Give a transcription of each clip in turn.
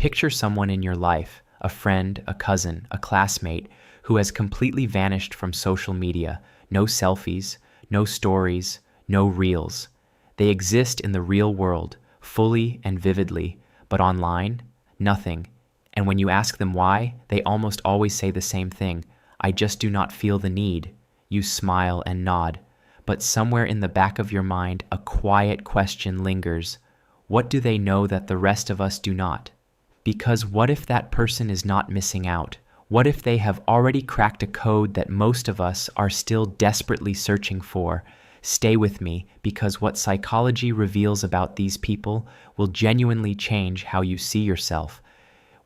Picture someone in your life, a friend, a cousin, a classmate, who has completely vanished from social media. No selfies, no stories, no reels. They exist in the real world, fully and vividly, but online, nothing. And when you ask them why, they almost always say the same thing: I just do not feel the need. You smile and nod. But somewhere in the back of your mind, a quiet question lingers. What do they know that the rest of us do not? Because what if that person is not missing out? What if they have already cracked a code that most of us are still desperately searching for? Stay with me, because what psychology reveals about these people will genuinely change how you see yourself.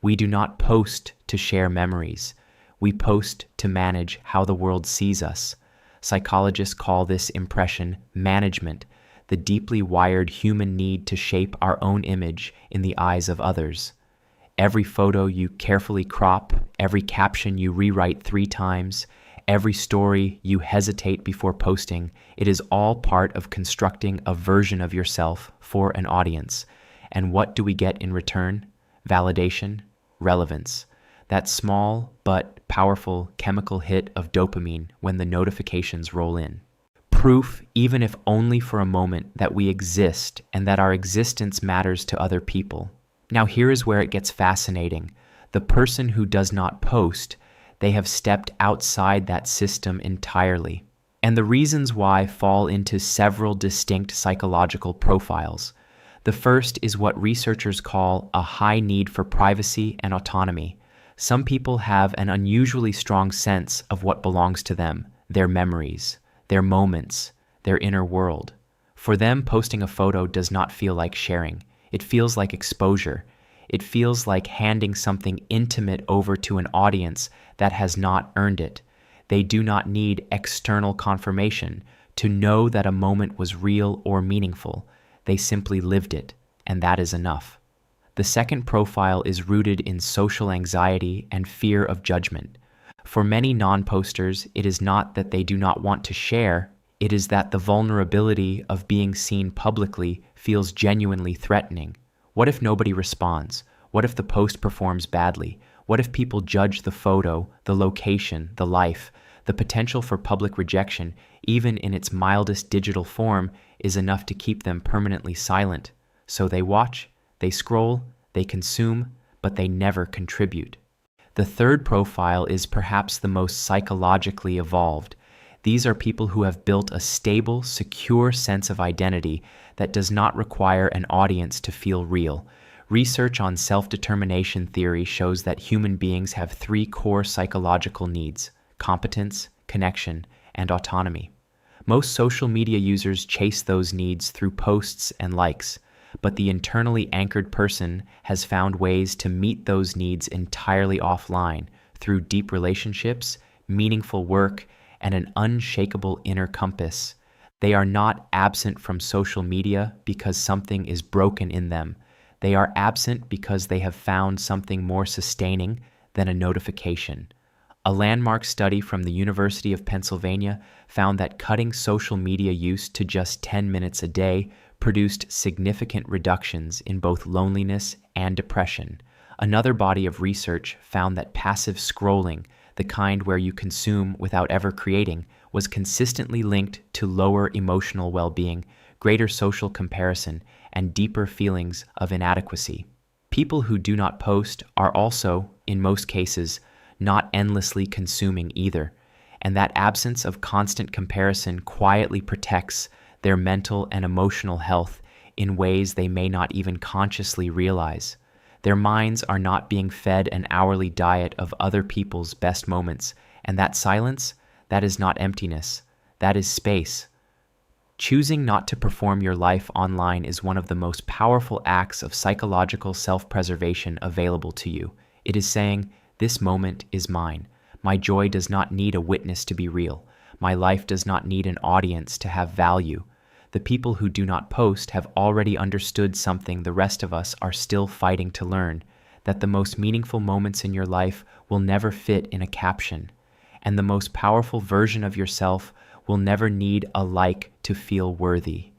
We do not post to share memories. We post to manage how the world sees us. Psychologists call this impression management, the deeply wired human need to shape our own image in the eyes of others. Every photo you carefully crop, every caption you rewrite 3 times, every story you hesitate before posting, it is all part of constructing a version of yourself for an audience. And what do we get in return? Validation, relevance. That small but powerful chemical hit of dopamine when the notifications roll in. Proof, even if only for a moment, that we exist and that our existence matters to other people. Now here is where it gets fascinating. The person who does not post, they have stepped outside that system entirely. And the reasons why fall into several distinct psychological profiles. The first is what researchers call a high need for privacy and autonomy. Some people have an unusually strong sense of what belongs to them, their memories, their moments, their inner world. For them, posting a photo does not feel like sharing. It feels like exposure. It feels like handing something intimate over to an audience that has not earned it. They do not need external confirmation to know that a moment was real or meaningful. They simply lived it, and that is enough. The second profile is rooted in social anxiety and fear of judgment. For many non-posters, it is not that they do not want to share, it is that the vulnerability of being seen publicly feels genuinely threatening. What if nobody responds? What if the post performs badly? What if people judge the photo, the location, the life? The potential for public rejection, even in its mildest digital form, is enough to keep them permanently silent. So they watch, they scroll, they consume, but they never contribute. The third profile is perhaps the most psychologically evolved. These are people who have built a stable, secure sense of identity that does not require an audience to feel real. Research on self-determination theory shows that human beings have 3 core psychological needs: competence, connection, and autonomy. Most social media users chase those needs through posts and likes, but the internally anchored person has found ways to meet those needs entirely offline through deep relationships, meaningful work, and an unshakable inner compass. They are not absent from social media because something is broken in them. They are absent because they have found something more sustaining than a notification. A landmark study from the University of Pennsylvania found that cutting social media use to just 10 minutes a day produced significant reductions in both loneliness and depression. Another body of research found that passive scrolling, the kind where you consume without ever creating, was consistently linked to lower emotional well-being, greater social comparison, and deeper feelings of inadequacy. People who do not post are also, in most cases, not endlessly consuming either, and that absence of constant comparison quietly protects their mental and emotional health in ways they may not even consciously realize. Their minds are not being fed an hourly diet of other people's best moments, and that silence, that is not emptiness, that is space. Choosing not to perform your life online is one of the most powerful acts of psychological self-preservation available to you. It is saying, this moment is mine. My joy does not need a witness to be real. My life does not need an audience to have value. The people who do not post have already understood something the rest of us are still fighting to learn, that the most meaningful moments in your life will never fit in a caption, and the most powerful version of yourself will never need a like to feel worthy.